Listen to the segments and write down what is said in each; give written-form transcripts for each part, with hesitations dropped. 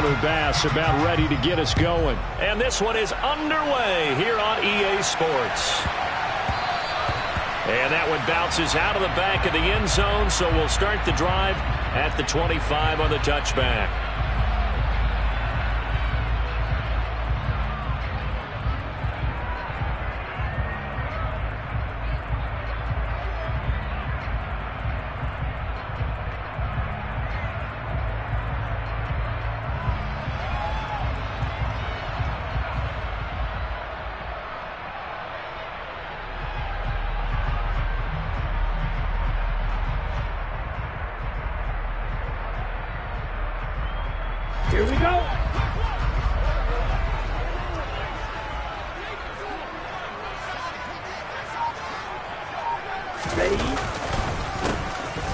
Owner Bass about ready to get us going. And this one is underway here on EA Sports. And that one bounces out of the back of the end zone, so we'll start the drive at the 25 on the touchback. Here we go.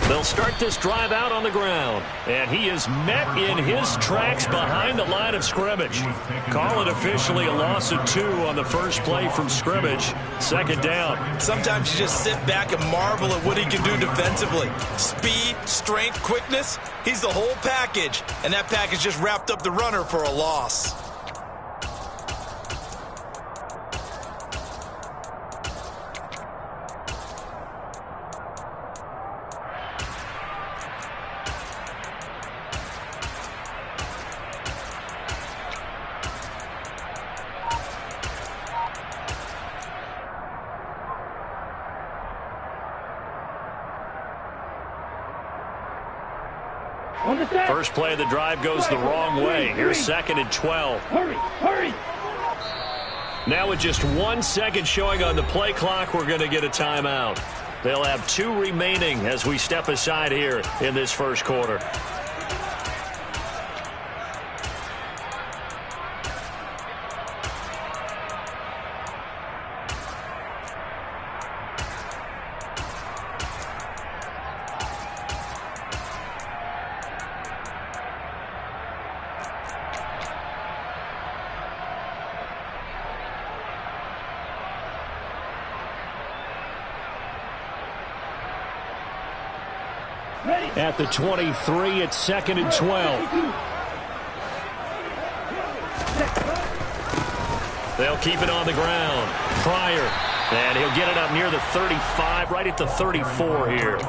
They'll start this drive out on the ground. And he is met in his tracks behind the line of scrimmage. Call it officially a loss of 2 on the first play from scrimmage. Second down. Sometimes you just sit back and marvel at what he can do defensively. Speed, strength, quickness. He's the whole package. And that package just wrapped up the runner for a loss. First play of the drive goes the wrong way. Here's 2nd and 12. Hurry. Now with just 1 second showing on the play clock, we're going to get a timeout. They'll have 2 remaining as we step aside here in this first quarter. At the 23, it's 2nd and 12. They'll keep it on the ground. Pryor. And he'll get it up near the 35, right at the 34 here.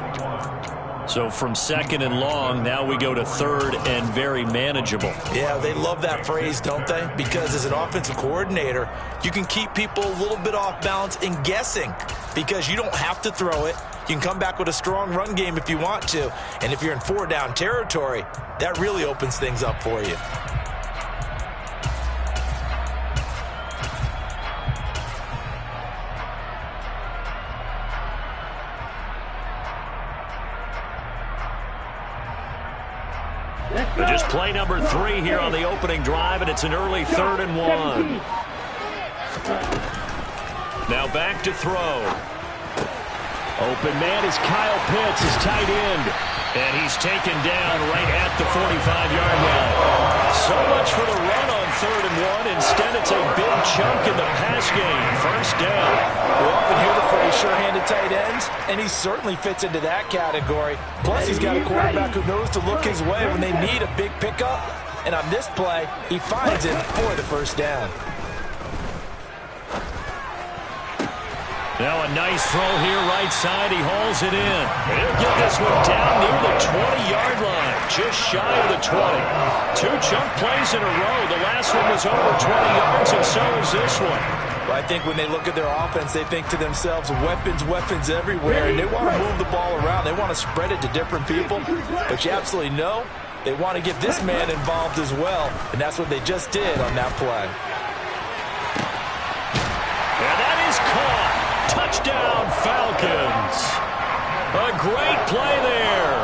So from 2nd and long, now we go to 3rd and very manageable. Yeah, they love that phrase, don't they? Because as an offensive coordinator, you can keep people a little bit off balance and guessing because you don't have to throw it. You can come back with a strong run game if you want to. And if you're in 4-down territory, that really opens things up for you. But just play number 3 here on the opening drive, and it's an early 3rd and 1. Now back to throw. Open man is Kyle Pitts, his tight end. And he's taken down right at the 45-yard line. So much for the run on 3rd and 1. Instead, it's a big chunk in the pass game. First down. We often hear the phrase sure-handed tight ends, and he certainly fits into that category. Plus, he's got a quarterback who knows to look his way when they need a big pickup. And on this play, he finds it for the first down. Now a nice throw here right side. He hauls it in. And he'll get this one down near the 20-yard line. Just shy of the 20. 2 chunk plays in a row. The last one was over 20 yards, and so is this one. Well, I think when they look at their offense, they think to themselves, weapons everywhere. And they want to move the ball around. They want to spread it to different people. But you absolutely know they want to get this man involved as well. And that's what they just did on that play. And that is caught. Touchdown, Falcons. A great play there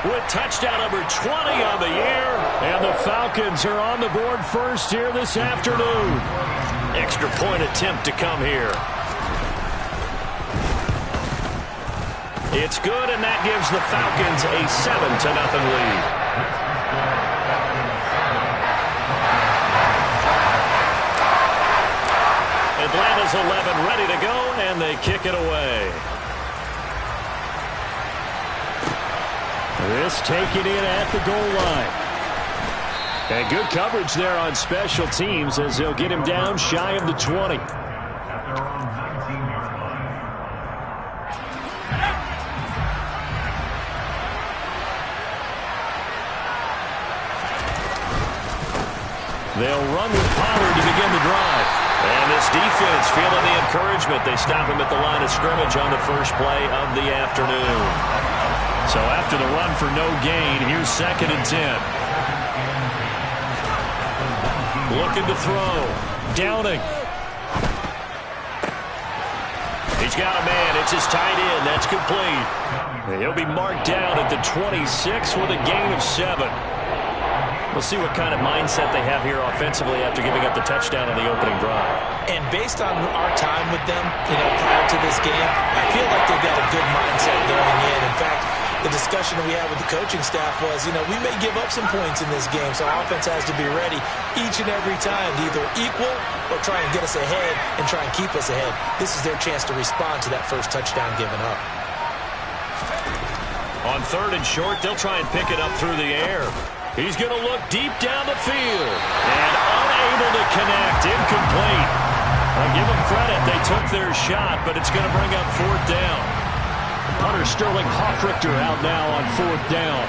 with touchdown number 20 on the year. And the Falcons are on the board first here this afternoon. Extra point attempt to come here. It's good, and that gives the Falcons a 7-0 lead. Atlanta's 11 ready to go, and they kick it away. This taken in at the goal line. And good coverage there on special teams as they'll get him down shy of the 20. They'll run with Pollard to begin the drive. And this defense feeling the encouragement. They stop him at the line of scrimmage on the first play of the afternoon. So after the run for no gain, here's 2nd and 10. Looking to throw. Downing. He's got a man. It's his tight end. That's complete. He'll be marked down at the 26 with a gain of 7. We'll see what kind of mindset they have here offensively after giving up the touchdown on the opening drive. And based on our time with them, prior to this game, I feel like they've got a good mindset going in. In fact, the discussion that we had with the coaching staff was, we may give up some points in this game, so our offense has to be ready each and every time to either equal or try and get us ahead and try and keep us ahead. This is their chance to respond to that first touchdown given up. On 3rd and short, they'll try and pick it up through the air. He's going to look deep down the field and unable to connect. Incomplete. I'll give them credit. They took their shot, but it's going to bring up 4th down. Punter Sterling Hoffrichter out now on 4th down.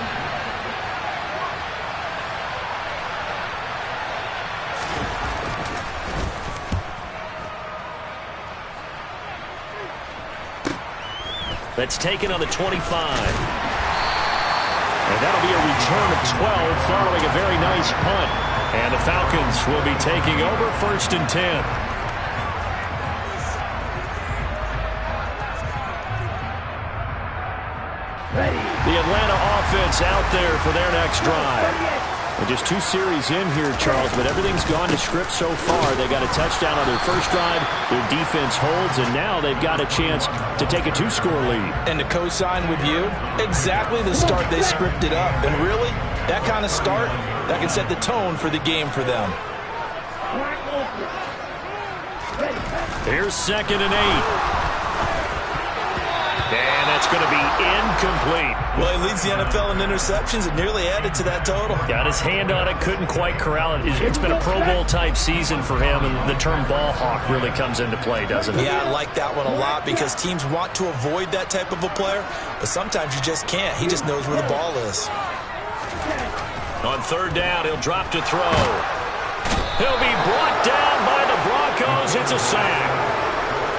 That's taken on the 25. And that'll be a return of 12 following a very nice punt. And the Falcons will be taking over 1st and 10. The Atlanta offense out there for their next drive. And just 2 series in here, Charles, but everything's gone to script so far. They got a touchdown on their first drive. Their defense holds, and now they've got a chance to take a 2-score lead. And to co-sign with you, exactly the start they scripted up. And really, that kind of start, that can set the tone for the game for them. Here's 2nd and 8. And that's going to be incomplete. Well, he leads the NFL in interceptions. It nearly added to that total. Got his hand on it, couldn't quite corral it. It's been a Pro Bowl-type season for him, and the term ball hawk really comes into play, doesn't it? Yeah, I like that one a lot because teams want to avoid that type of a player, but sometimes you just can't. He just knows where the ball is. On 3rd down, he'll drop to throw. He'll be brought down by the Broncos. It's a sack.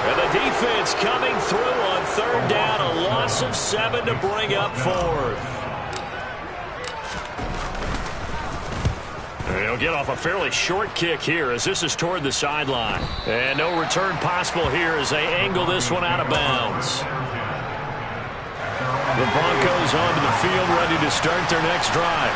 And the defense coming through on 3rd down, a loss of 7 to bring up 4th. He'll get off a fairly short kick here as this is toward the sideline. And no return possible here as they angle this one out of bounds. The Broncos onto the field ready to start their next drive.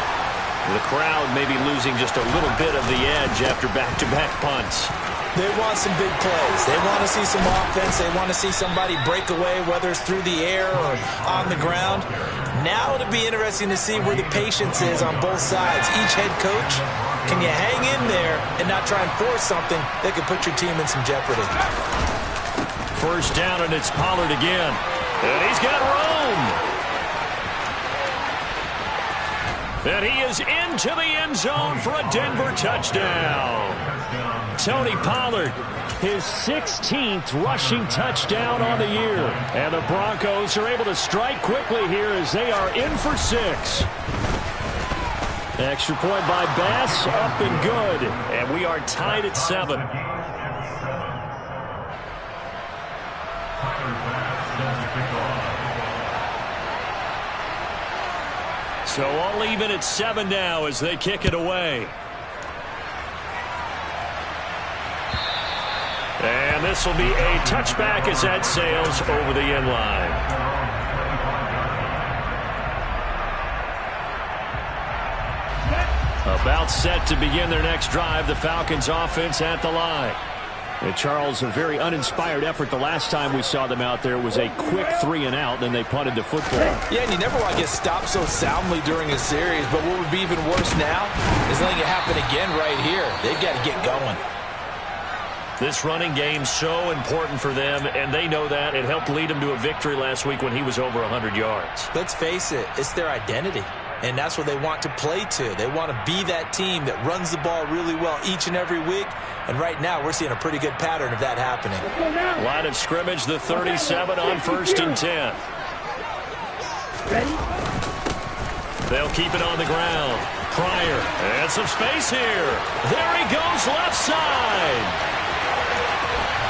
The crowd may be losing just a little bit of the edge after back-to-back punts. They want some big plays. They want to see some offense. They want to see somebody break away, whether it's through the air or on the ground. Now it'll be interesting to see where the patience is on both sides. Each head coach, can you hang in there and not try and force something that could put your team in some jeopardy? 1st down, and it's Pollard again. And he's got room. And he is into the end zone for a Denver touchdown. Tony Pollard, his 16th rushing touchdown on the year. And the Broncos are able to strike quickly here as they are in for 6. Extra point by Bass, up and good. And we are tied at 7. So all even at 7 now as they kick it away. And this will be a touchback as that sails over the end line. About set to begin their next drive. The Falcons offense at the line. And Charles, a very uninspired effort the last time we saw them out there was a quick 3-and-out, then they punted the football. Yeah, and you never want to get stopped so soundly during a series, but what would be even worse now is letting it happen again right here. They've got to get going. This running game so important for them, and they know that. It helped lead them to a victory last week when he was over 100 yards. Let's face it, it's their identity. and that's what they want to play to. They want to be that team that runs the ball really well each and every week, and right now we're seeing a pretty good pattern of that happening. Line of scrimmage, the 37 on 1st and 10. Ready? They'll keep it on the ground. Pryor, and some space here. There he goes, left side.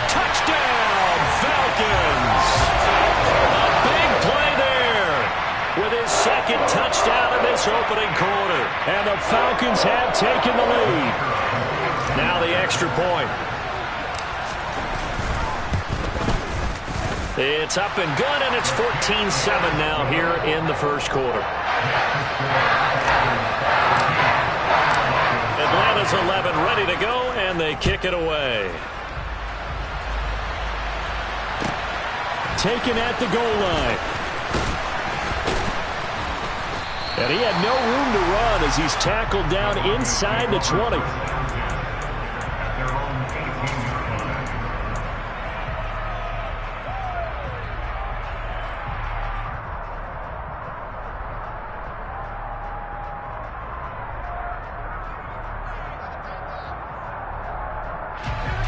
Touchdown, Falcons. A big play there with his second touchdown in this opening quarter. And the Falcons have taken the lead. Now the extra point. It's up and good, and it's 14-7 now here in the first quarter. Atlanta's 11 ready to go, and they kick it away. Taken at the goal line. And he had no room to run as he's tackled down inside the 20.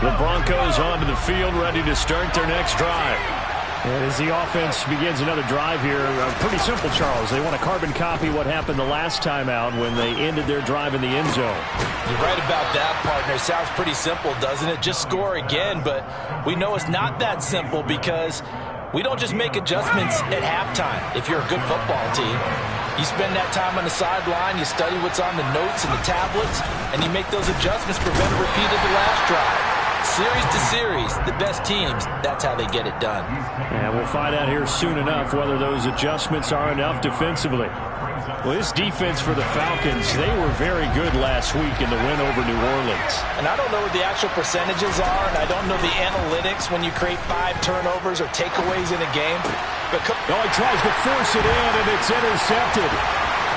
The Broncos onto the field, ready to start their next drive. And as the offense begins another drive here, pretty simple, Charles. They want to carbon copy what happened the last time out when they ended their drive in the end zone. You're right about that, partner. Sounds pretty simple, doesn't it? Just score again, but we know it's not that simple because we don't just make adjustments at halftime if you're a good football team. You spend that time on the sideline, you study what's on the notes and the tablets, and you make those adjustments, prevent a repeat of the last drive. Series to series, the best teams, that's how they get it done. And we'll find out here soon enough whether those adjustments are enough defensively. Well, this defense for the Falcons, they were very good last week in the win over New Orleans. And I don't know what the actual percentages are, and I don't know the analytics when you create 5 turnovers or takeaways in a game. But he tries to force it in, and it's intercepted.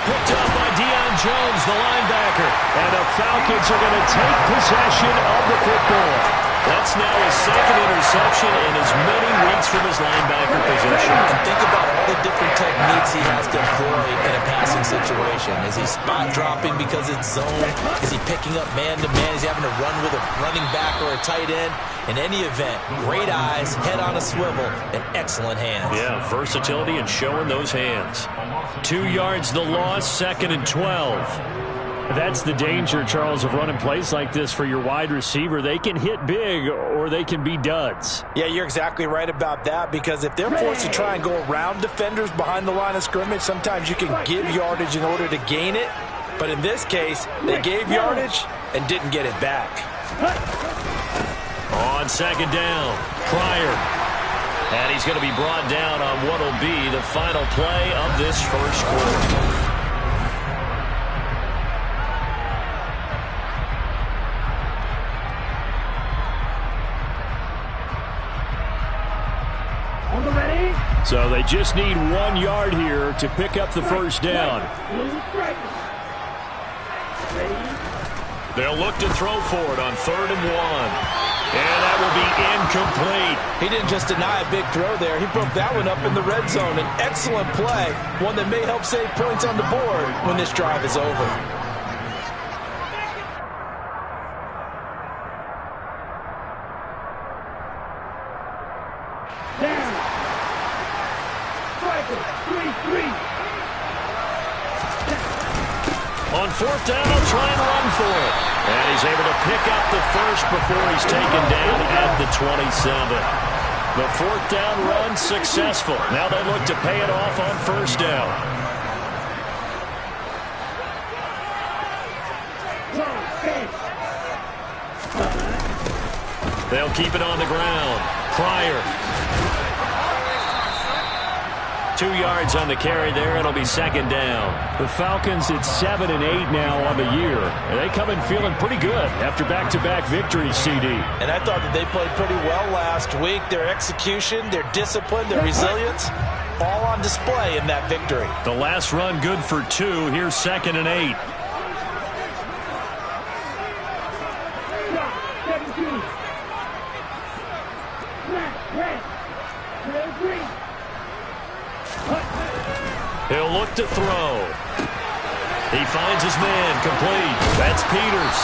Picked up by Deion Jones, the linebacker. And the Falcons are going to take possession of the football. That's now his second interception in as many weeks from his linebacker position. Think about all the different techniques he has to employ in a passing situation. Is he spot dropping because it's zone? Is he picking up man-to-man? Is he having to run with a running back or a tight end? In any event, great eyes, head on a swivel, and excellent hands. Yeah, versatility and showing those hands. 2 yards the loss, 2nd and 12. That's the danger, Charles, of running plays like this for your wide receiver. They can hit big or they can be duds. Yeah, you're exactly right about that, because if they're forced to try and go around defenders behind the line of scrimmage, sometimes you can give yardage in order to gain it. But in this case, they gave yardage and didn't get it back. On 2nd down, Pryor. And he's going to be brought down on what will be the final play of this first quarter. So they just need 1 yard here to pick up the first down. They'll look to throw for it on 3rd and 1. And that will be incomplete. He didn't just deny a big throw there. He broke that one up in the red zone. An excellent play, one that may help save points on the board when this drive is over. On 4th down, he'll try and run for it. And he's able to pick up the first before he's taken down at the 27. The 4th down run successful. Now they look to pay it off on 1st down. They'll keep it on the ground. Pryor. 2 yards on the carry there. It'll be 2nd down. The Falcons at 7 and 8 now on the year. And they come in feeling pretty good after back-to-back victories, CD. And I thought that they played pretty well last week. Their execution, their discipline, their resilience, all on display in that victory. The last run good for 2. Here's 2nd and 8. He'll look to throw. He finds his man, complete. That's Peters.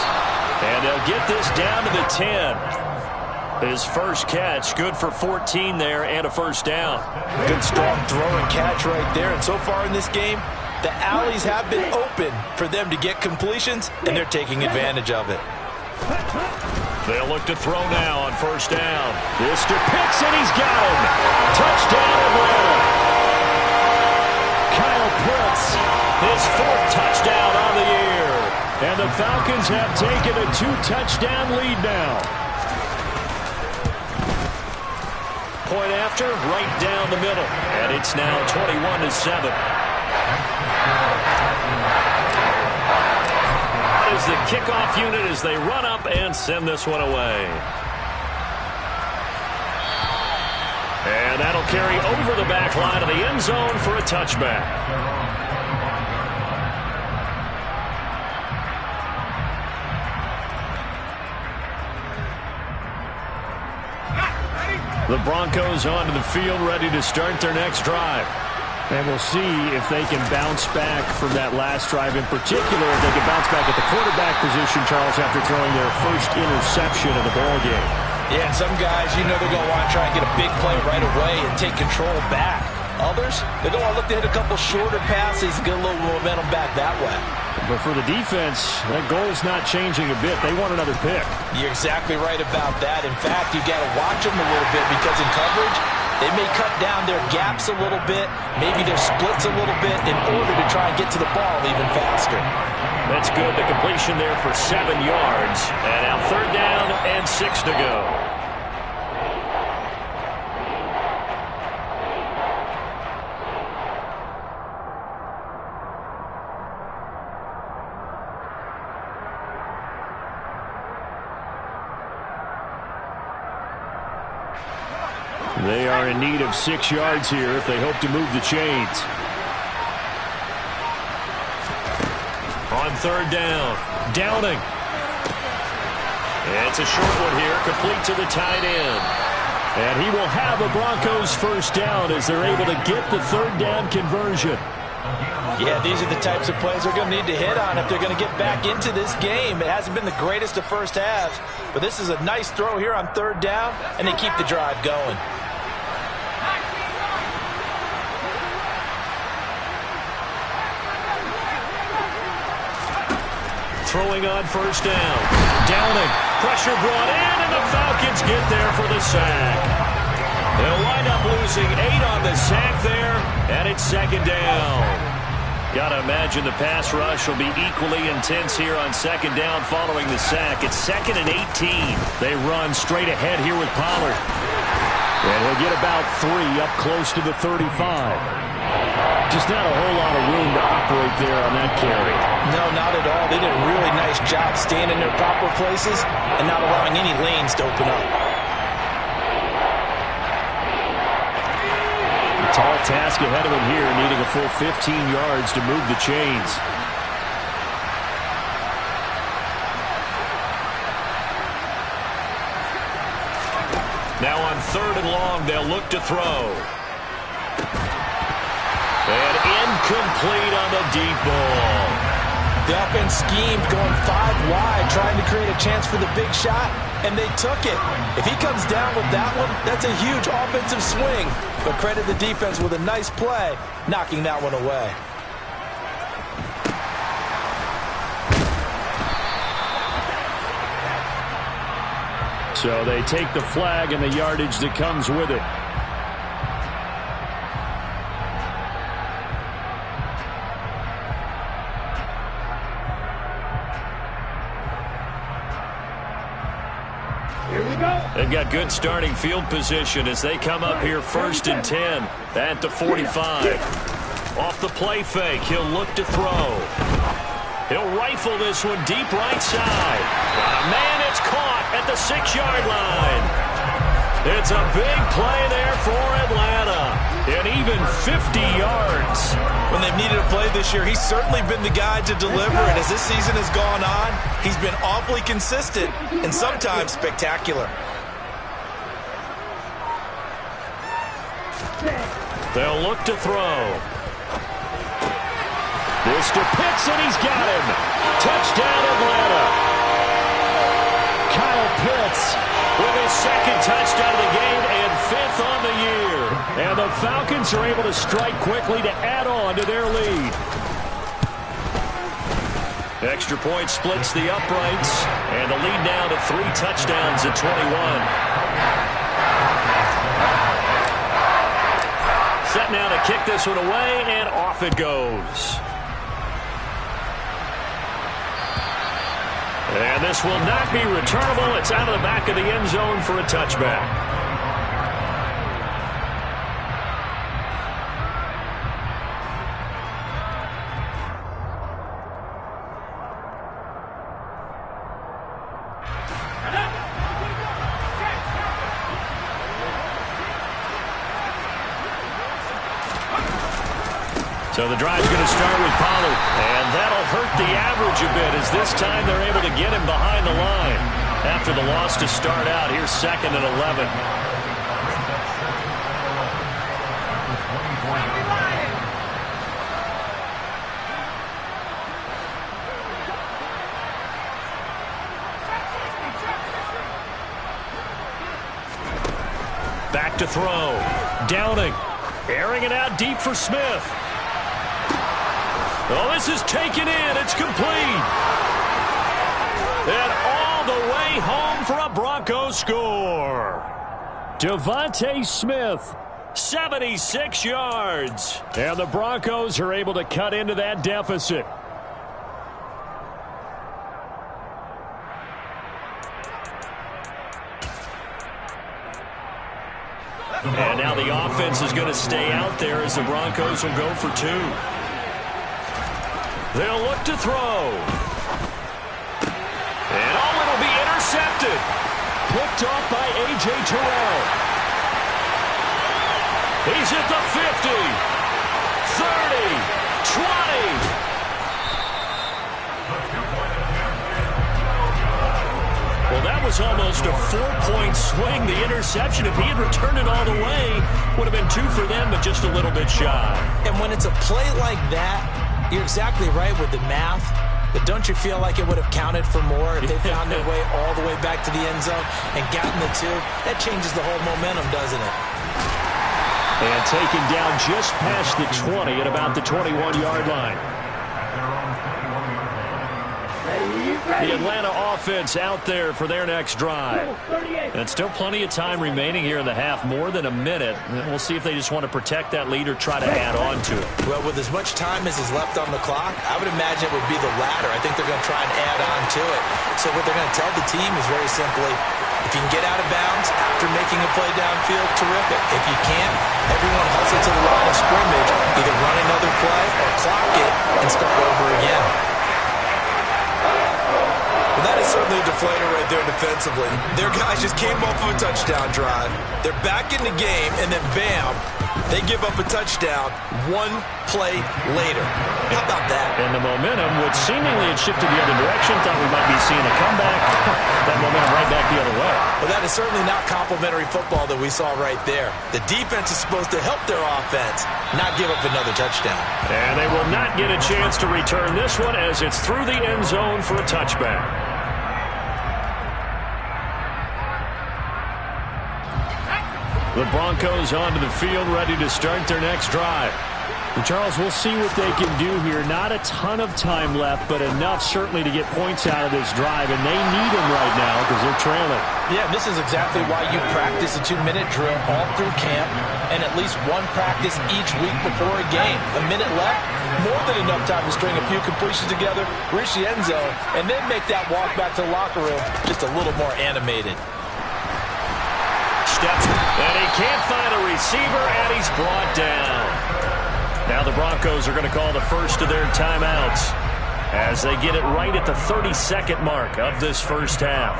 And they'll get this down to the 10. His first catch, good for 14 there and a first down. Good strong throw and catch right there. And so far in this game, the alleys have been open for them to get completions, and they're taking advantage of it. They'll look to throw now on first down. This to Pitts, and he's got him. Touchdown, Atlanta. Kyle Pitts, his 4th touchdown on the year. And the Falcons have taken a 2-touchdown lead now. Point after, right down the middle. And it's now 21-7. Is the kickoff unit as they run up and send this one away. And that'll carry over the back line of the end zone for a touchback. The Broncos onto the field, ready to start their next drive. And we'll see if they can bounce back from that last drive, in particular if they can bounce back at the quarterback position, Charles, after throwing their first interception of the ballgame. Yeah, and some guys, you know they're going to want to try and get a big play right away and take control back. Others, they're going to look to hit a couple shorter passes and get a little momentum back that way. But for the defense, that goal's not changing a bit. They want another pick. You're exactly right about that. In fact, you got to watch them a little bit because in coverage, they may cut down their gaps a little bit, maybe their splits a little bit in order to try and get to the ball even faster. That's good. The completion there for 7 yards. And now 3rd down and 6 to go. They are in need of 6 yards here if they hope to move the chains. On 3rd down, Downing. It's a short one here, complete to the tight end. And he will have a Broncos first down as they're able to get the 3rd down conversion. Yeah, these are the types of plays they're going to need to hit on if they're going to get back into this game. It hasn't been the greatest of first halves, but this is a nice throw here on 3rd down, and they keep the drive going. Throwing on first down. Downing. Pressure brought in, and the Falcons get there for the sack. They'll wind up losing 8 on the sack there, and it's 2nd down. Got to imagine the pass rush will be equally intense here on 2nd down following the sack. It's 2nd and 18. They run straight ahead here with Pollard. And he'll get about 3 up close to the 35. Just not a whole lot of room to operate there on that carry. No, not at all. They did a really nice job staying in their proper places and not allowing any lanes to open up. A tall task ahead of him here, needing a full 15 yards to move the chains. Now on 3rd and long, they'll look to throw. And incomplete on the deep ball. The offense schemed going 5 wide, trying to create a chance for the big shot, and they took it. If he comes down with that one, that's a huge offensive swing. But credit the defense with a nice play, knocking that one away. So they take the flag and the yardage that comes with it. They've got good starting field position as they come up here 1st and 10 at the 45. Off the play fake, he'll look to throw. He'll rifle this one deep right side. Got a man, it's caught at the 6-yard line. It's a big play there for Atlanta. And even 50 yards. When they've needed a play this year, he's certainly been the guy to deliver. And as this season has gone on, he's been awfully consistent and sometimes spectacular. They'll look to throw. This to Pitts, and he's got him. Touchdown, Atlanta. Kyle Pitts with his second touchdown of the game and 5th on the year. And the Falcons are able to strike quickly to add on to their lead. Extra point splits the uprights, and the lead now to 3 touchdowns at 21. Set now to kick this one away, and off it goes. And this will not be returnable. It's out of the back of the end zone for a touchback. So the drive's going to start with Pollard, and that'll hurt the average a bit as this time they're able to get him behind the line. After the loss to start out, here's 2nd and 11. Back to throw. Downing. Airing it out deep for Smith. Oh, this is taken in. It's complete. And all the way home for a Broncos score. Devontae Smith, 76 yards. And the Broncos are able to cut into that deficit. And now the offense is going to stay out there as the Broncos will go for 2. They'll look to throw. And it'll be intercepted. Picked off by A.J. Terrell. He's at the 50, 30, 20. Well, that was almost a 4-point swing. The interception, if he had returned it all the way, would have been 2 for them, but just a little bit shy. And when it's a play like that, you're exactly right with the math, but don't you feel like it would have counted for more if they found their way all the way back to the end zone and gotten the 2? That changes the whole momentum, doesn't it? And taken down just past the 20 at about the 21-yard line. The Atlanta offense out there for their next drive. And still plenty of time remaining here in the half, more than a minute. We'll see if they just want to protect that lead or try to add on to it. Well, with as much time as is left on the clock, I would imagine it would be the latter. I think they're going to try and add on to it. So what they're going to tell the team is very simply, if you can get out of bounds after making a play downfield, terrific. If you can't, everyone hustle to the line of scrimmage, either run another play or clock it and start over again. Well, that is certainly a deflator right there defensively. Their guys just came off of a touchdown drive. They're back in the game, and then bam, they give up a touchdown 1 play later. How about that? And the momentum, which seemingly had shifted the other direction, thought we might be seeing a comeback. That momentum right back the other way. Well, that is certainly not complimentary football that we saw right there. The defense is supposed to help their offense, not give up another touchdown. And they will not get a chance to return this one as it's through the end zone for a touchback. The Broncos onto the field, ready to start their next drive. And Charles, we'll see what they can do here. Not a ton of time left, but enough certainly to get points out of this drive, and they need them right now because they're trailing. Yeah, this is exactly why you practice a 2-minute drill all through camp and at least 1 practice each week before a game. A minute left, more than enough time to string a few completions together, reach the end zone, and then make that walk back to the locker room just a little more animated. Steps, and he can't find a receiver, and he's brought down. Now the Broncos are going to call the first of their timeouts as they get it right at the 32nd mark of this first half.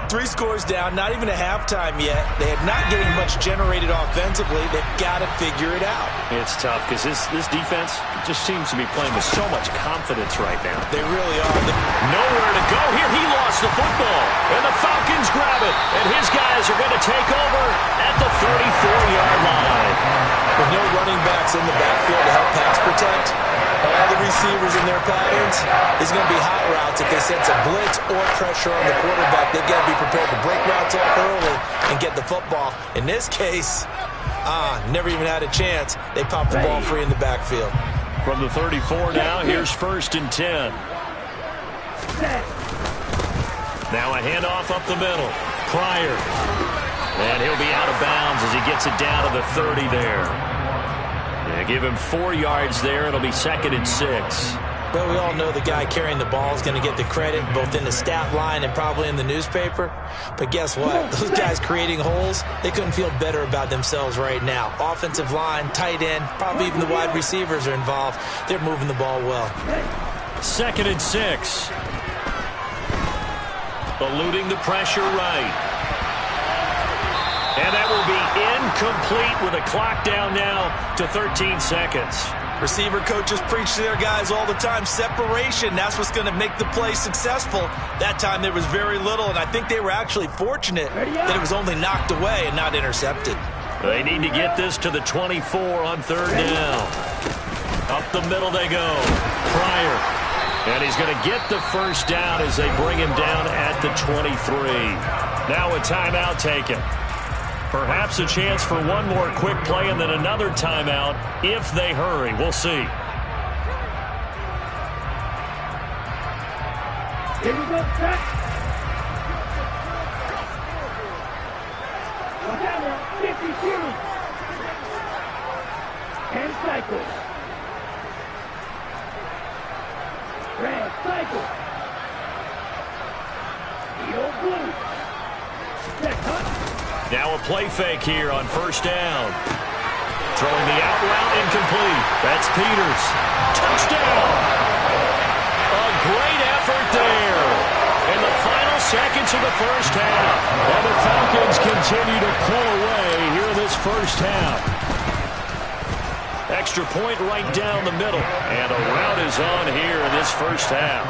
3 scores down, not even a halftime yet. They are not getting much generated offensively. They've got to figure it out. It's tough because this defense just seems to be playing with so much confidence right now. They really are. Nowhere to go here. He lost the football. And the Falcons grab it. And his guys are going to take over at the 34-yard line. With no running backs in the backfield to help pass protect, all the receivers in their patterns, is going to be hot routes if they sense a blitz or pressure on the quarterback. They've got to be prepared to break routes off early and get the football. In this case, never even had a chance. They popped the ball free in the backfield. From the 34 now, here's 1st and 10. Now a handoff up the middle. Pryor. And he'll be out of bounds as he gets it down to the 30 there. Yeah, give him 4 yards there. It'll be 2nd and 6. Well, we all know the guy carrying the ball is going to get the credit both in the stat line and probably in the newspaper. But guess what? Those guys creating holes, they couldn't feel better about themselves right now. Offensive line, tight end, probably even the wide receivers are involved. They're moving the ball well. 2nd and 6. Eluding the pressure right. And that will be incomplete with a clock down now to 13 seconds. Receiver coaches preach to their guys all the time. Separation, that's what's going to make the play successful. That time there was very little, and I think they were actually fortunate that it was only knocked away and not intercepted. They need to get this to the 24 on 3rd down. Up the middle they go. Pryor. And he's going to get the 1st down as they bring him down at the 23. Now a timeout taken. Perhaps a chance for one more quick play and then another timeout if they hurry. We'll see. Here we go, set. Watch out now, 52. And cycle. Red, cycle. Eagle blue. Set, cut. Now a play fake here on 1st down. Throwing the out route incomplete. That's Peters. Touchdown! A great effort there. In the final seconds of the 1st half. And the Falcons continue to pull away here in this 1st half. Extra point right down the middle. And a route is on here in this 1st half.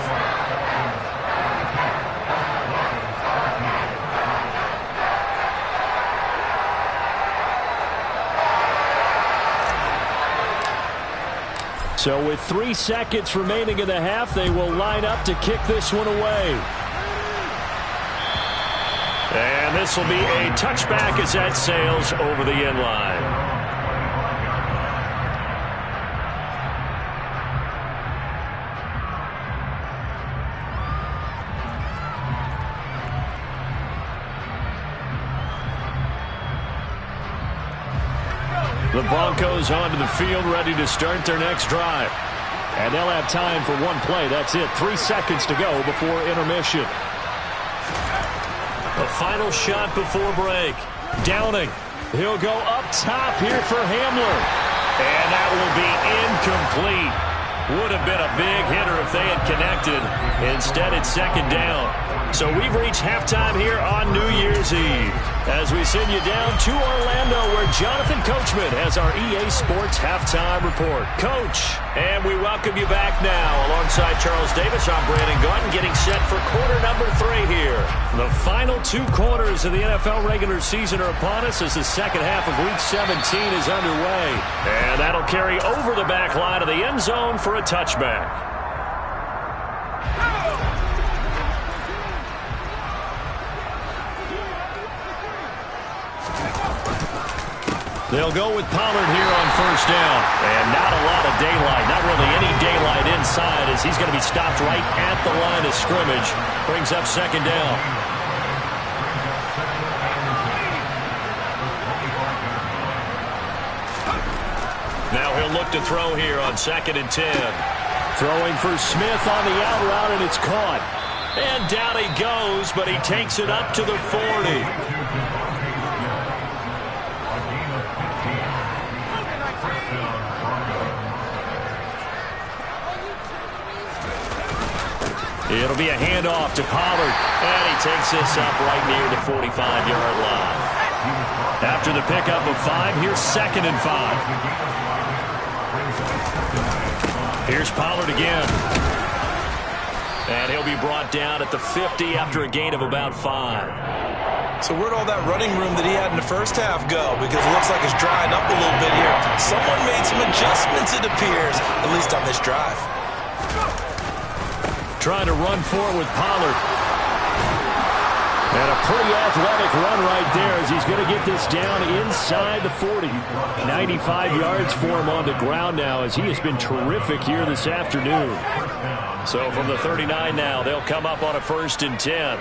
So with 3 seconds remaining in the half, they will line up to kick this one away. And this will be a touchback as that sails over the end line. The Broncos onto the field, ready to start their next drive. And they'll have time for one play. That's it. 3 seconds to go before intermission. The final shot before break. Downing. He'll go up top here for Hamler. And that will be incomplete. Would have been a big hitter if they had connected. Instead, it's 2nd down. So we've reached halftime here on New Year's Eve. As we send you down to Orlando, where Jonathan Coachman has our EA Sports Halftime Report. Coach, and we welcome you back now. Alongside Charles Davis, I'm Brandon Gaudin, getting set for quarter number 3 here. The final 2 quarters of the NFL regular season are upon us as the 2nd half of Week 17 is underway. And that'll carry over the back line of the end zone for a touchback. They'll go with Pollard here on 1st down. And not a lot of daylight, not really any daylight inside, as he's going to be stopped right at the line of scrimmage. Brings up 2nd down. Now he'll look to throw here on 2nd and 10. Throwing for Smith on the out route, and it's caught. And down he goes, but he takes it up to the 40. It'll be a handoff to Pollard, and he takes this up right near the 45-yard line. After the pickup of 5, here's 2nd and 5. Here's Pollard again. And he'll be brought down at the 50 after a gain of about 5. So where'd all that running room that he had in the first half go? Because it looks like it's drying up a little bit here. Someone made some adjustments, it appears, at least on this drive. Trying to run forward with Pollard. And a pretty athletic run right there as he's going to get this down inside the 40. 95 yards for him on the ground now as he has been terrific here this afternoon. So from the 39 now, they'll come up on a 1st and 10.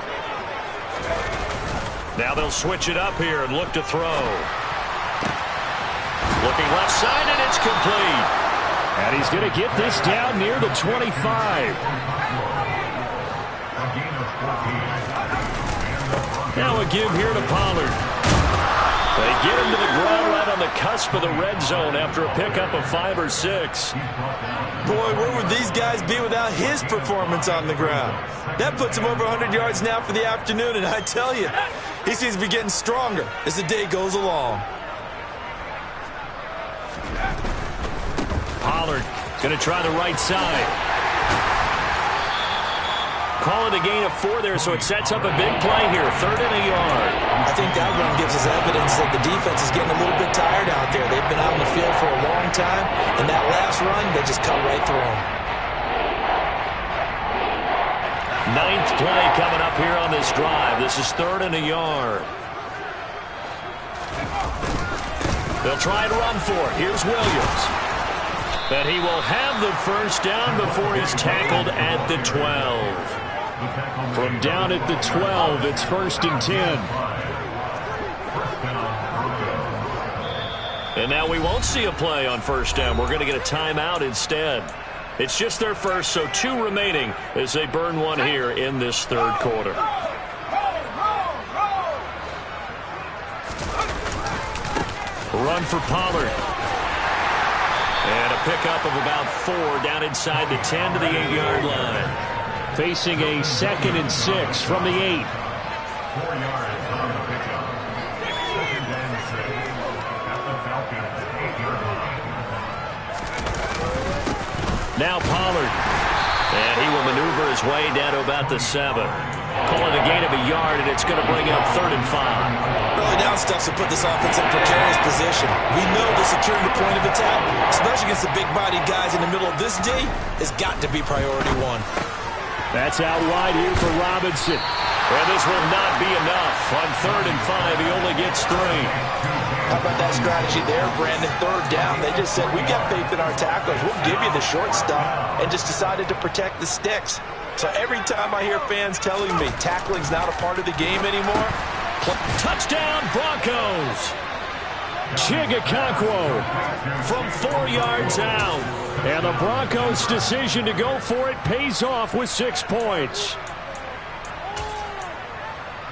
Now they'll switch it up here and look to throw. Looking left side, and it's complete. And he's going to get this down near the 25. Now a give here to Pollard. They get him to the ground right on the cusp of the red zone after a pickup of 5 or 6. Boy, where would these guys be without his performance on the ground? That puts him over 100 yards now for the afternoon, and I tell you, he seems to be getting stronger as the day goes along. Pollard going to try the right side. Call it a gain of 4 there, so it sets up a big play here. 3rd and a yard. I think that run gives us evidence that the defense is getting a little bit tired out there. They've been out on the field for a long time, and that last run, they just cut right through them. 9th play coming up here on this drive. This is 3rd and a yard. They'll try and run for it. Here's Williams. But he will have the first down before he's tackled at the 12. From down at the 12, it's 1st and 10. And now we won't see a play on 1st down. We're going to get a timeout instead. It's just their first, so 2 remaining as they burn one here in this 3rd quarter. Run for Pollard. And a pickup of about 4 down inside the 10 to the 8-yard line. Facing a 2nd and 6 from the 8. 4 yards on the pickup. 2nd and 6 at the Falcons 8-yard line. Now Pollard. And he will maneuver his way down to about the 7. Call it a gain of a yard, and it's going to bring up 3rd and 5. Early down stuff to put this offense in precarious position. We know that securing the point of attack, especially against the big-bodied guys in the middle of this D, has got to be priority 1. That's out wide here for Robinson. And this will not be enough. On 3rd and 5, he only gets 3. How about that strategy there, Brandon? 3rd down, they just said, we got faith in our tacklers. We'll give you the short stuff, and just decided to protect the sticks. So every time I hear fans telling me tackling's not a part of the game anymore. Touchdown, Broncos! Chigakonkwo from 4 yards out. And the Broncos' decision to go for it pays off with 6 points.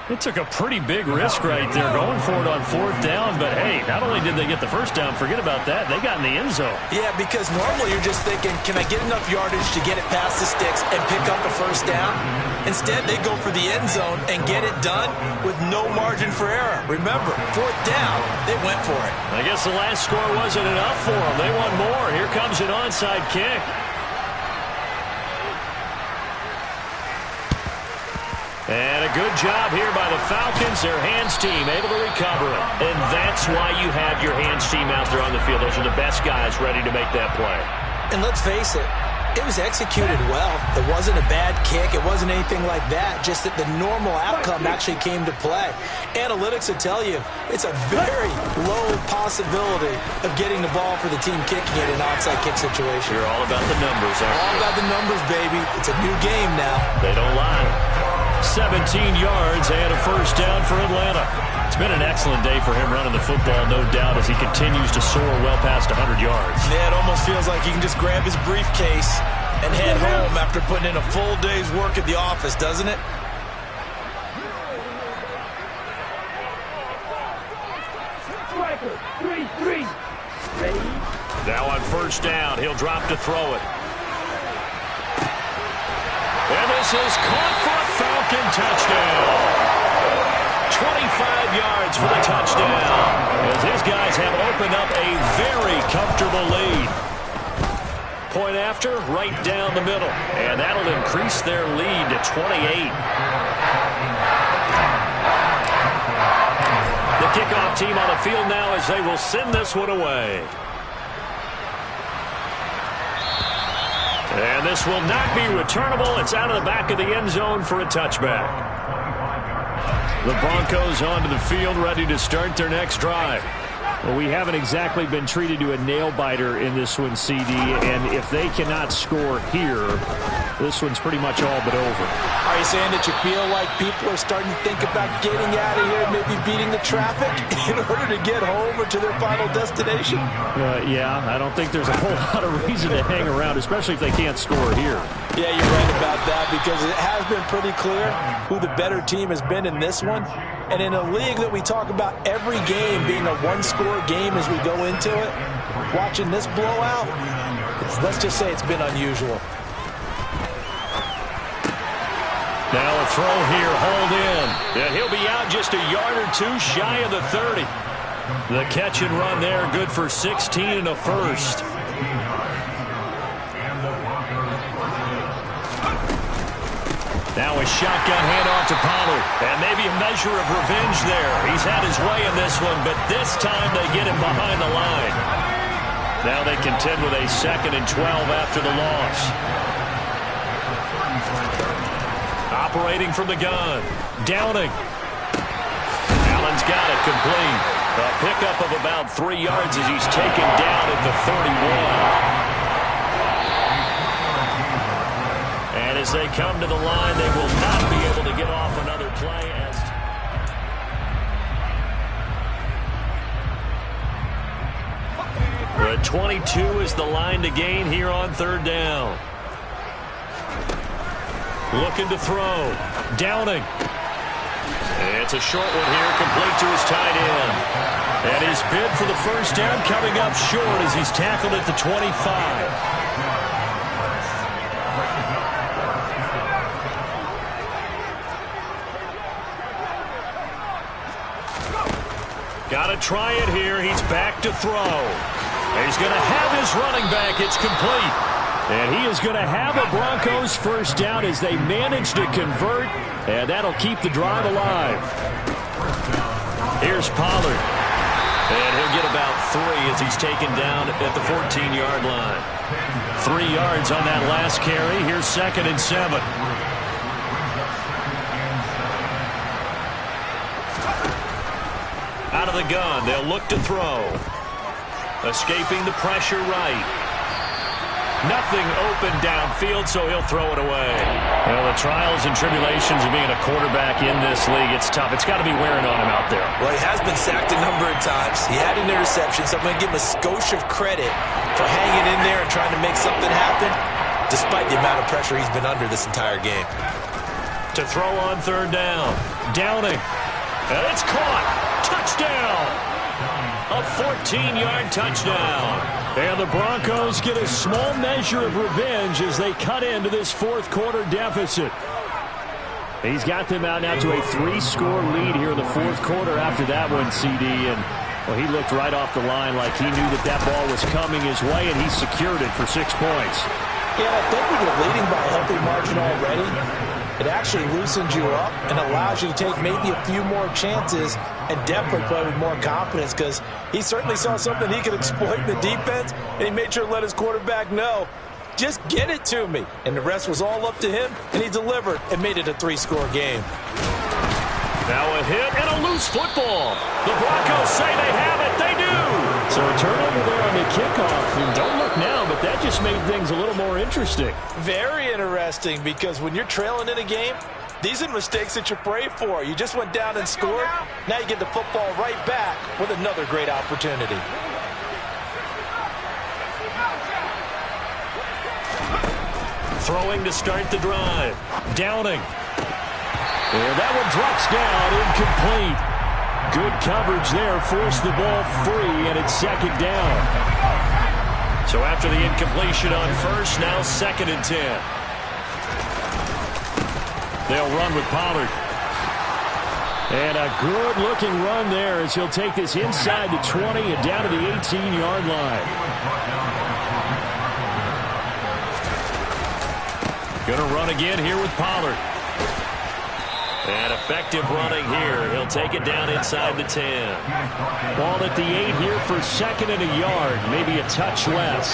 They took a pretty big risk right there going for it on 4th down. But, hey, not only did they get the first down, forget about that, they got in the end zone. Yeah, because normally you're just thinking, can I get enough yardage to get it past the sticks and pick up a first down? Instead, they go for the end zone and get it done with no margin for error. Remember, 4th down, they went for it. I guess the last score wasn't enough for them. They want more. Here comes an onside kick. And a good job here by the Falcons. Their hands team able to recover it. And that's why you have your hands team out there on the field. Those are the best guys ready to make that play. And let's face it, it was executed well. It wasn't a bad kick. It wasn't anything like that. Just that the normal outcome actually came to play. Analytics will tell you it's a very low possibility of getting the ball for the team kicking it in an onside kick situation. You're all about the numbers, aren't you? All about the numbers, baby. It's a new game now. They don't lie. 17 yards and a first down for Atlanta. It's been an excellent day for him running the football, no doubt, as he continues to soar well past 100 yards. Yeah, it almost feels like he can just grab his briefcase and head home after putting in a full day's work at the office, doesn't it? Striker, 3-3. Ready? Now on first down, he'll drop to throw it. And this is caught for a Falcon touchdown. 25 yards for the touchdown, as his guys have opened up a very comfortable lead. Point after, right down the middle, and that'll increase their lead to 28. The kickoff team on the field now as they will send this one away. And this will not be returnable. It's out of the back of the end zone for a touchback. The Broncos onto the field, ready to start their next drive. Well, we haven't exactly been treated to a nail-biter in this one, CD, and if they cannot score here, this one's pretty much all but over. Are you saying that you feel like people are starting to think about getting out of here, maybe beating the traffic in order to get home or to their final destination? Yeah, I don't think there's a whole lot of reason to hang around, especially if they can't score here. Yeah, you're right about that, because it has been pretty clear who the better team has been in this one. And in a league that we talk about every game being a one-score game as we go into it, watching this blowout, let's just say it's been unusual. Now a throw here, hauled in. And he'll be out just a yard or two shy of the 30. The catch and run there, good for 16 and a first. Now a shotgun handoff to Pollard. And maybe a measure of revenge there. He's had his way in this one, but this time they get him behind the line. Now they contend with a 2nd and 12 after the loss. Operating from the gun. Downing. Allen's got it complete. A pickup of about 3 yards as he's taken down at the 31. And as they come to the line, they will not be able to get off another play. The 22 is the line to gain here on 3rd down. Looking to throw. Downing. It's a short one here, complete to his tight end. And his bid for the first down coming up short as he's tackled at the 25. Got to try it here. He's back to throw. He's going to have his running back. It's complete. And he is going to have a Broncos first down as they manage to convert. And that'll keep the drive alive. Here's Pollard. And he'll get about 3 as he's taken down at the 14-yard line. 3 yards on that last carry. Here's 2nd and 7. Out of the gun, they'll look to throw. Escaping the pressure right. Nothing open downfield, so he'll throw it away. Well, the trials and tribulations of being a quarterback in this league, it's tough. It's got to be wearing on him out there. Well, he has been sacked a number of times. He had an interception, so I'm going to give him a skosh of credit for hanging in there and trying to make something happen, despite the amount of pressure he's been under this entire game. To throw on 3rd down. Downing. And it's caught. Touchdown. A 14-yard touchdown. And the Broncos get a small measure of revenge as they cut into this 4th quarter deficit. He's got them out now to a 3-score lead here in the 4th quarter after that one, CD. And well, he looked right off the line like he knew that that ball was coming his way, and he secured it for 6 points. Yeah, I think when you're leading by a healthy margin already, it actually loosens you up and allows you to take maybe a few more chances and definitely play with more confidence, because he certainly saw something he could exploit in the defense, and he made sure to let his quarterback know, just get it to me. And the rest was all up to him, and he delivered and made it a 3-score game. Now a hit and a loose football. The Broncos say they have it. They do. So a turnover there on the kickoff. And don't look now, but that just made things a little more interesting. Very interesting, because when you're trailing in a game, these are mistakes that you pray for. You just went down and scored. Now you get the football right back with another great opportunity. Throwing to start the drive. Downing. And that one drops down, incomplete. Good coverage there, forced the ball free, and it's 2nd down. So after the incompletion on 1st, now 2nd and 10. They'll run with Pollard. And a good-looking run there as he'll take this inside the 20 and down to the 18-yard line. Going to run again here with Pollard. And effective running here. He'll take it down inside the 10. Ball at the 8 here for second and a yard. Maybe a touch less.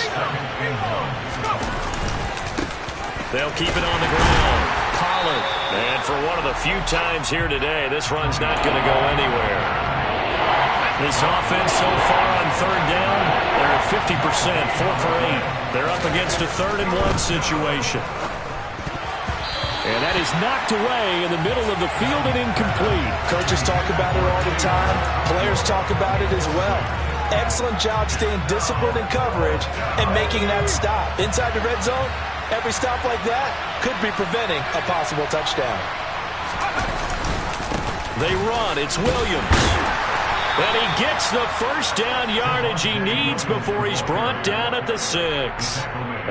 They'll keep it on the ground. Pollard. And for one of the few times here today, this run's not going to go anywhere. This offense so far on third down, they're at 50%, 4 for 8. They're up against a 3rd-and-1 situation. And that is knocked away in the middle of the field and incomplete. Coaches talk about it all the time. Players talk about it as well. Excellent job staying disciplined in coverage and making that stop. Inside the red zone, every stop like that could be preventing a possible touchdown. They run. It's Williams. And he gets the first down yardage he needs before he's brought down at the 6.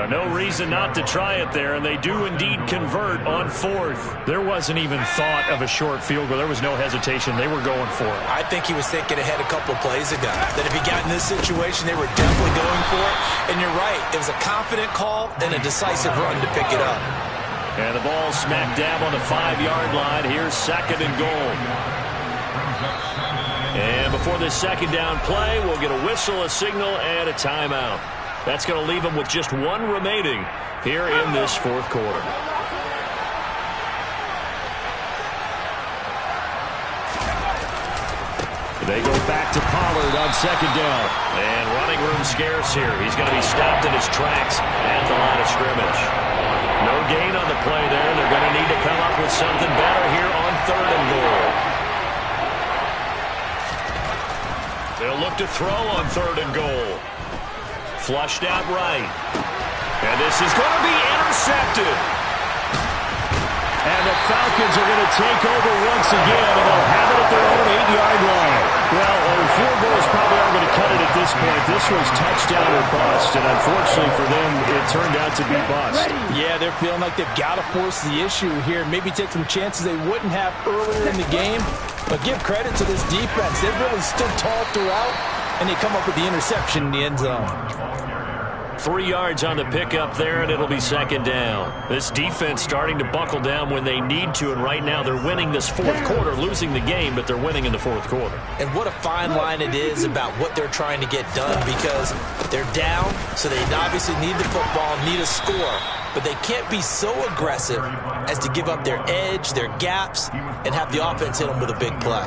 No reason not to try it there, and they do indeed convert on 4th. There wasn't even thought of a short field goal. There was no hesitation. They were going for it. I think he was thinking ahead a couple of plays ago. That if he got in this situation, they were definitely going for it. And you're right. It was a confident call and a decisive run to pick it up. And the ball smack dab on the 5-yard line. Here's 2nd and goal. And before this 2nd down play, we'll get a whistle, a signal, and a timeout. That's going to leave them with just 1 remaining here in this 4th quarter. They go back to Pollard on 2nd down. And running room scarce here. He's going to be stopped in his tracks at the line of scrimmage. No gain on the play there. They're going to need to come up with something better here on 3rd and goal. They'll look to throw on 3rd and goal. Flushed out right. And this is going to be intercepted. And the Falcons are going to take over once again, and they'll have it at their own 8-yard line. Well, field goals probably aren't going to cut it at this point. This was touchdown or bust, and unfortunately for them, it turned out to be bust. Yeah, they're feeling like they've got to force the issue here. Maybe take some chances they wouldn't have earlier in the game. But give credit to this defense. They've really stood tall throughout, and they come up with the interception in the end zone. 3 yards on the pickup there, and it'll be 2nd down. This defense starting to buckle down when they need to, and right now they're winning this 4th quarter, losing the game, but they're winning in the 4th quarter. And what a fine line it is about what they're trying to get done, because they're down, so they obviously need the football, need a score, but they can't be so aggressive as to give up their edge, their gaps, and have the offense hit them with a big play.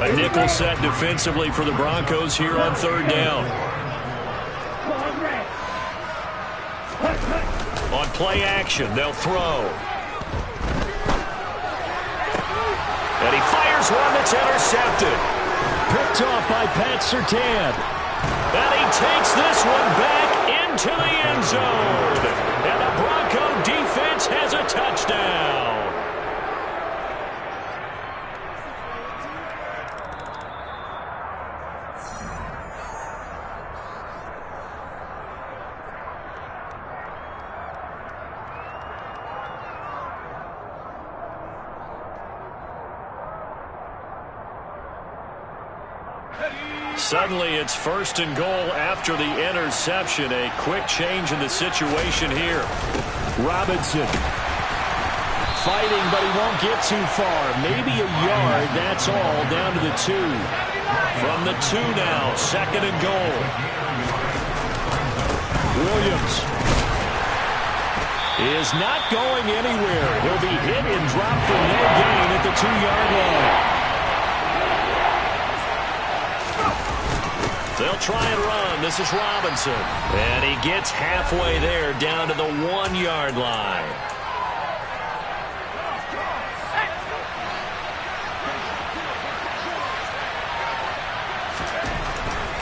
A nickel set defensively for the Broncos here on 3rd down. On play action, they'll throw. And he fires one that's intercepted. Picked off by Pat Surtain. And he takes this one back into the end zone. And the Bronco defense has a touchdown. Suddenly, it's 1st and goal after the interception. A quick change in the situation here. Robinson fighting, but he won't get too far. Maybe a yard, that's all, down to the 2. From the 2 now, 2nd and goal. Williams is not going anywhere. He'll be hit and dropped for no gain at the 2-yard line. They'll try and run. This is Robinson. And he gets halfway there down to the 1-yard line.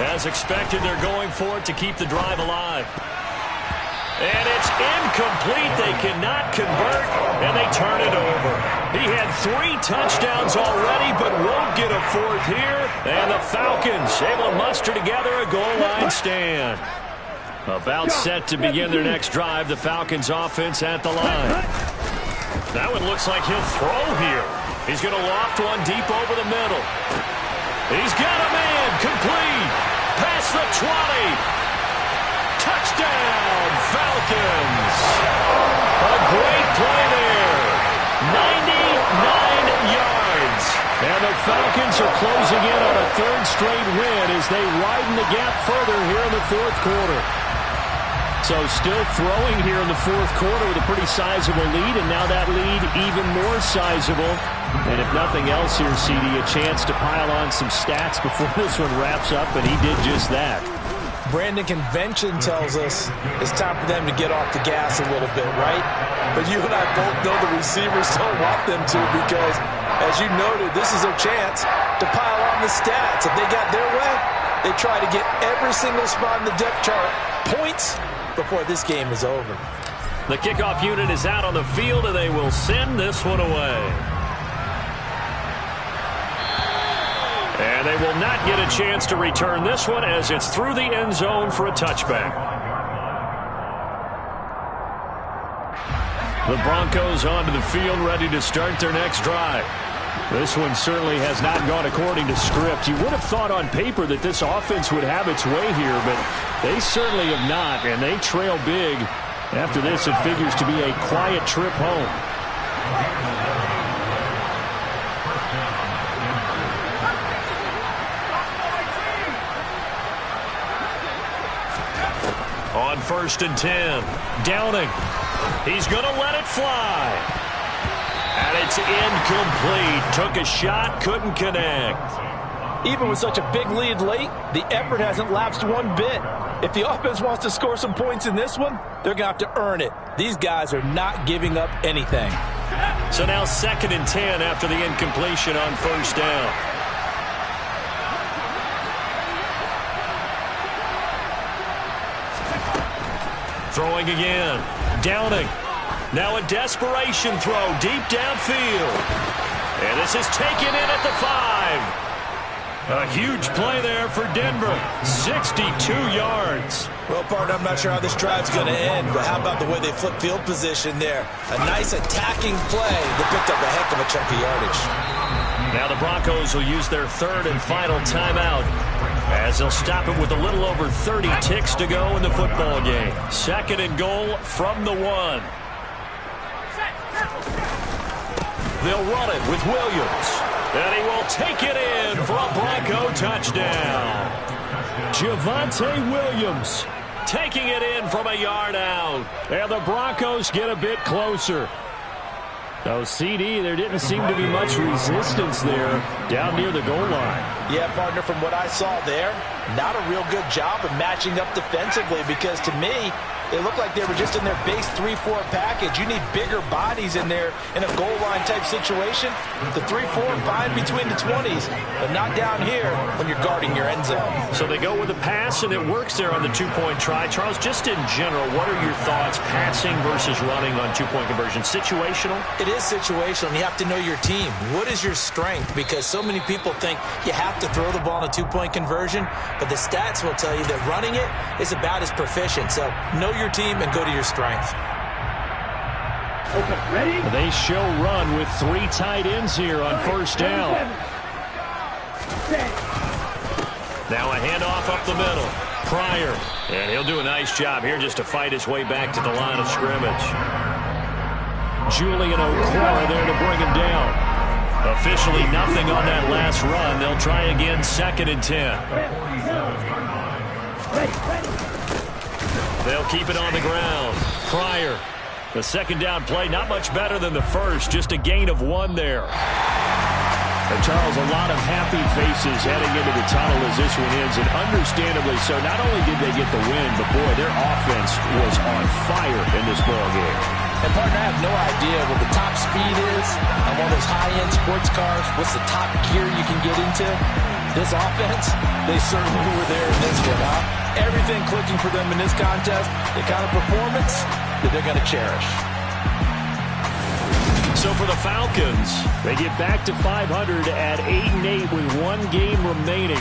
As expected, they're going for it to keep the drive alive. And it's incomplete. They cannot convert, and they turn it over. He had 3 touchdowns already, but won't get a 4th here. And the Falcons able to muster together a goal line stand. About set to begin their next drive. The Falcons offense at the line. That one looks like he'll throw here. He's going to loft one deep over the middle. He's got a man. Complete. Past the 20. Touchdown, Falcons. A great play there. 99 yards. And the Falcons are closing in on a third straight win as they widen the gap further here in the fourth quarter. So still throwing here in the fourth quarter with a pretty sizable lead, and now that lead even more sizable. And if nothing else here, CD, a chance to pile on some stats before this one wraps up, and he did just that. Brandon, convention tells us it's time for them to get off the gas a little bit, right? But you and I both know the receivers don't want them to because, as you noted, this is their chance to pile on the stats. If they got their way, they try to get every single spot in the depth chart points before this game is over. The kickoff unit is out on the field, and they will send this one away. And they will not get a chance to return this one as it's through the end zone for a touchback. The Broncos onto the field, ready to start their next drive. This one certainly has not gone according to script. You would have thought on paper that this offense would have its way here, but they certainly have not, and they trail big. After this, it figures to be a quiet trip home. On 1st and 10, Downing. He's going to let it fly. And it's incomplete. Took a shot, couldn't connect. Even with such a big lead late, the effort hasn't lapsed one bit. If the offense wants to score some points in this one, they're going to have to earn it. These guys are not giving up anything. So now 2nd and 10 after the incompletion on 1st down. Throwing again. Downing. Now a desperation throw deep downfield. And this is taken in at the 5. A huge play there for Denver. 62 yards. Well, partner, I'm not sure how this drive's going to end, but how about the way they flip field position there? A nice attacking play that picked up a heck of a chunk of yardage. Now the Broncos will use their 3rd and final timeout as they'll stop it with a little over 30 ticks to go in the football game. 2nd and goal from the 1. They'll run it with Williams. And he will take it in for a Bronco touchdown. Javonte Williams taking it in from a yard out. And the Broncos get a bit closer. So, CD, there didn't seem to be much resistance there down near the goal line. Yeah, partner, from what I saw there, not a real good job of matching up defensively because, to me, they looked like they were just in their base 3-4 package. You need bigger bodies in there in a goal line type situation. The 3-4 fine between the 20s, but not down here when you're guarding your end zone. So they go with a pass, and it works there on the 2-point try. Charles, just in general, what are your thoughts passing versus running on 2-point conversion? Situational? It is situational, and you have to know your team. What is your strength? Because so many people think you have to throw the ball in a 2-point conversion, but the stats will tell you that running it is about as proficient. So know your team and go to your strength. Okay, ready? They show run with 3 tight ends here on 1st down. Now a handoff up the middle. Pryor. And he'll do a nice job here just to fight his way back to the line of scrimmage. Julian Okwara there to bring him down. Officially nothing on that last run. They'll try again 2nd and 10. They'll keep it on the ground. Pryor. The 2nd down play, not much better than the first. Just a gain of 1 there. And Charles, a lot of happy faces heading into the tunnel as this one ends, and understandably so. Not only did they get the win, but boy, their offense was on fire in this ball game. And partner, I have no idea what the top speed is on one of those high-end sports cars. What's the top gear you can get into? This offense, they certainly were there in this one, huh? Everything clicking for them in this contest, the kind of performance that they're going to cherish. So for the Falcons, they get back to 500 at 8-8 with 1 game remaining.